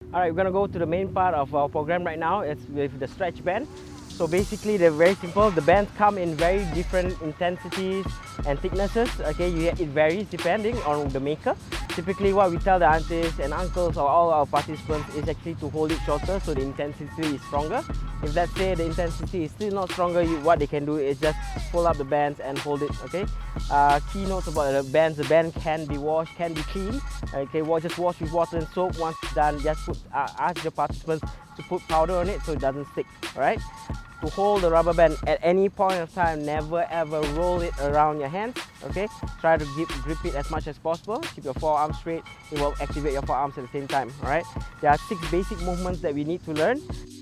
Alright, we're gonna go to the main part of our program right now. It's with the stretch band. So basically they're very simple. The bands come in very different intensities and thicknesses. Okay, it varies depending on the maker. Typically what we tell the aunties and uncles or all our participants is actually to hold it shorter so the intensity is stronger. If let's say the intensity is still not stronger, what they can do is just pull up the bands and hold it. Okay. Key notes about the bands: the band can be washed, can be cleaned. Okay, just wash with water and soap. Once it's done, just ask the participants to put powder on it so it doesn't stick. All right. To hold the rubber band at any point of time, never ever roll it around your hands. Okay, try to grip it as much as possible. Keep your forearms straight. It will activate your forearms at the same time. All right, there are 6 basic movements that we need to learn.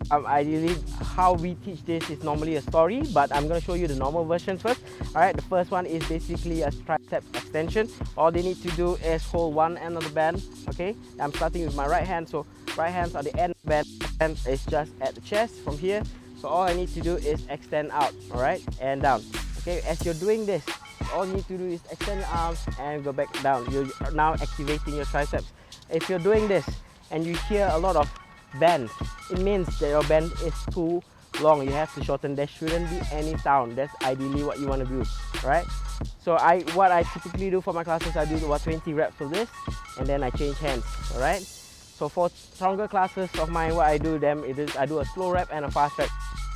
Ideally, how we teach this is normally a story, but I'm going to show you the normal version first. All right, the first one is basically a tricep extension. All they need to do is hold one end of the band. Okay, I'm starting with my right hand, so right hands are the end of the band, and it's just at the chest from here. So all I need to do is extend out, all right, and down. Okay, as you're doing this, all you need to do is extend your arms and go back down. You're now activating your triceps. If you're doing this and you hear a lot of bend, it means that your bend is too long. You have to shorten. There shouldn't be any sound. That's ideally what you want to do, right? So what I typically do for my classes, I do about 20 reps of this, and then I change hands, all right? So for stronger classes of mine, what I do I do a slow rep and a fast rep.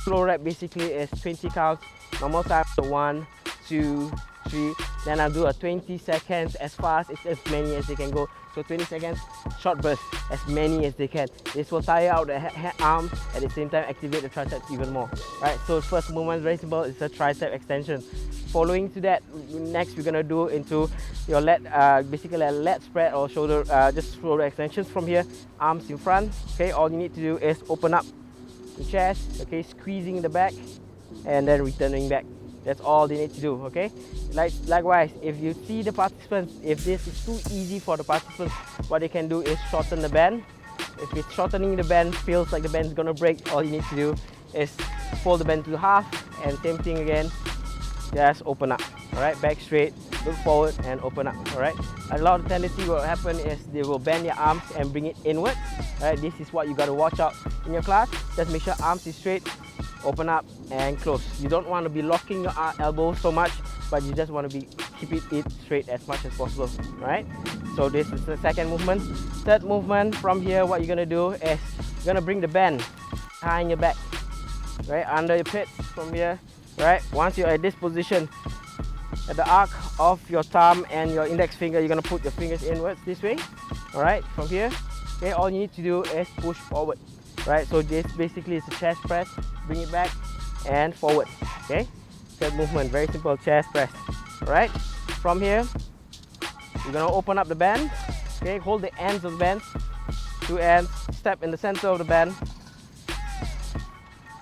Slow rep basically is 20 counts, normal time, so 1, 2, 3. Then I'll do a 20 seconds as fast as many as they can go. So 20 seconds, short burst, as many as they can. This will tire out the arms, at the same time activate the triceps even more. Right, so first movement is very simple, it's a tricep extension. Following to that, next we're gonna do into your lat, basically a lat spread or shoulder, just shoulder extensions from here, arms in front. Okay, all you need to do is open up the chest, okay, squeezing the back and then returning back. That's all they need to do. Okay, likewise, if you see the participants, if this is too easy for the participants, what they can do is shorten the band. If it's shortening the band feels like the band is gonna break, all you need to do is fold the band to half, and same thing again, just open up. All right, back straight, look forward and open up. All right, a lot of tendency will happen is they will bend your arms and bring it inward. All right, this is what you got to watch out in your class. Just make sure arms is straight, open up and close. You don't want to be locking your elbows so much, but you just want to keep it straight as much as possible. All right, so this is the second movement. Third movement, from here what you're going to do is you're going to bring the band behind your back, right, under your pit from here. Right, once you're at this position, at the arc of your thumb and your index finger, you're going to put your fingers inwards this way. All right, from here, okay, all you need to do is push forward. Right, so this basically is a chest press. Bring it back and forward. Okay, third movement, very simple, chest press. All right, from here you're gonna open up the band. Okay, hold the ends of the band, 2 ends, step in the center of the band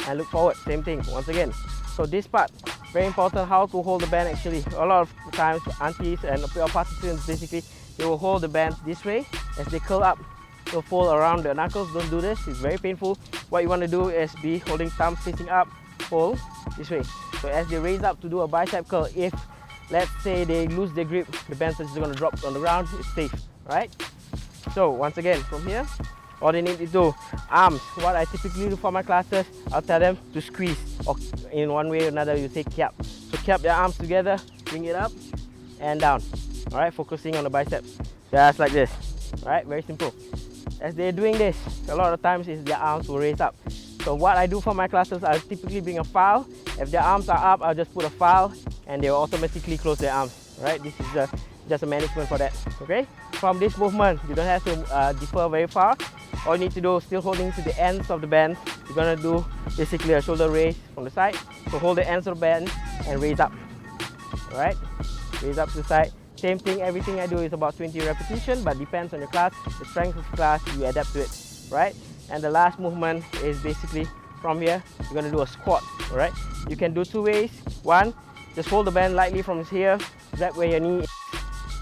and look forward. Same thing once again. So this part, very important, how to hold the band. Actually, a lot of times aunties and your participants, basically they will hold the band this way as they curl up. So fold around the knuckles. Don't do this, it's very painful. What you want to do is be holding thumbs facing up, fold this way. So as they raise up to do a bicep curl, if let's say they lose their grip, the bands are just going to drop on the ground. It's safe, right? So once again, from here, all they need to do, arms. What I typically do for my classes, I'll tell them to squeeze, or in one way or another you say kiap. So kiap their arms together, bring it up and down. All right, focusing on the biceps, just like this. All right, very simple. As they're doing this, a lot of times is their arms will raise up. So what I do for my classes, I'll typically bring a file. If their arms are up, I'll just put a file and they'll automatically close their arms. Right? This is just a management for that. Okay? From this movement, you don't have to defer very far. All you need to do is still holding to the ends of the band. You're gonna do basically a shoulder raise from the side. So hold the ends of the band and raise up. Alright? Raise up to the side. Same thing, everything I do is about 20 repetitions, but depends on your class, the strength of the class, you adapt to it, right? And the last movement is basically from here, you're gonna do a squat, all right? You can do 2 ways. One, just hold the band lightly from here, grab where your knee is,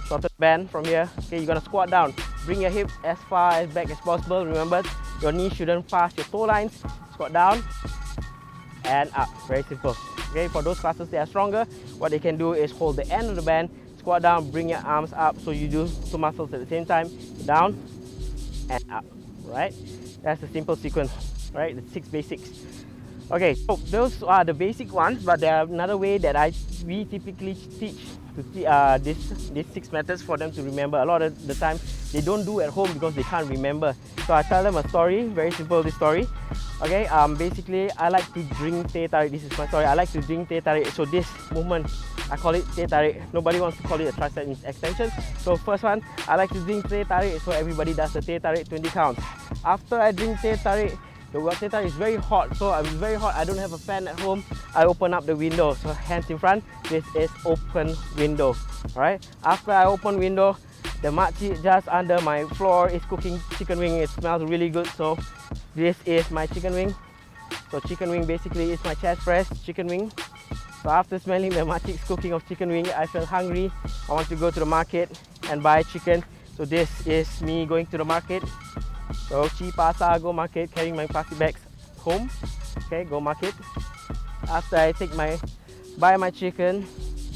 shorten the band from here. Okay, you're gonna squat down. Bring your hips as far as back as possible. Remember, your knee shouldn't pass your toe lines. Squat down and up, very simple. Okay, for those classes that are stronger, what they can do is hold the end of the band, squat down, bring your arms up, so you do 2 muscles at the same time, down and up. right? That's the simple sequence, right? The 6 basics. Okay, so those are the basic ones, but there are another way that we typically teach to these 6 methods for them to remember. A lot of the time they don't do at home because they can't remember. So I tell them a story, very simple, this story. Okay, basically I like to drink teh tarik. This is my story. I like to drink teh tarik. So this movement, I call it teh tarik. Nobody wants to call it a tricep extension. So first one, I like to drink teh tarik. So everybody does the teh tarik 20 counts. After I drink teh tarik, the teh tarik is very hot. So it's very hot. I don't have a fan at home. I open up the window. So hands in front. This is open window. Alright. After I open window, the makcik just under my floor is cooking chicken wing. It smells really good. So this is my chicken wing. So chicken wing basically is my chest press chicken wing. So after smelling the makcik's cooking of chicken wing, I felt hungry. I want to go to the market and buy chicken. So this is me going to the market. So Chi Pasar, go market, carrying my plastic bags home. Okay, go market. After I buy my chicken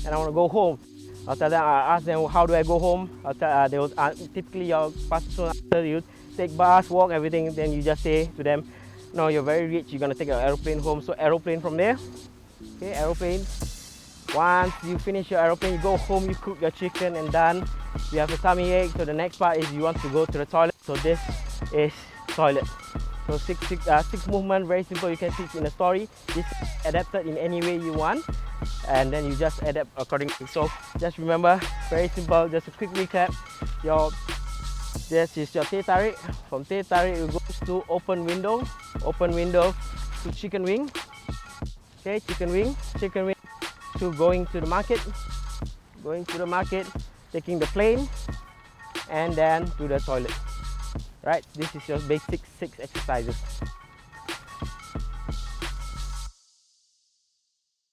and I want to go home. I'll tell them, I ask them, how do I go home? They will typically your pastor after you take bus, walk, everything. Then you just say to them, no, you're very rich. You're gonna take an aeroplane home. So aeroplane from there. Okay, aeroplane. Once you finish your aeroplane, you go home, you cook your chicken and done. You have a tummy ache. So the next part is you want to go to the toilet. So this is toilet. So six movement, very simple. You can teach in a story. It's adapted in any way you want, and then you just adapt accordingly. So just remember, very simple. Just a quick recap. This is your teh tarik. From teh tarik, you go to open window to chicken wing. Okay, chicken wing to going to the market, taking the plane, and then to the toilet. Right, this is your basic 6 exercises.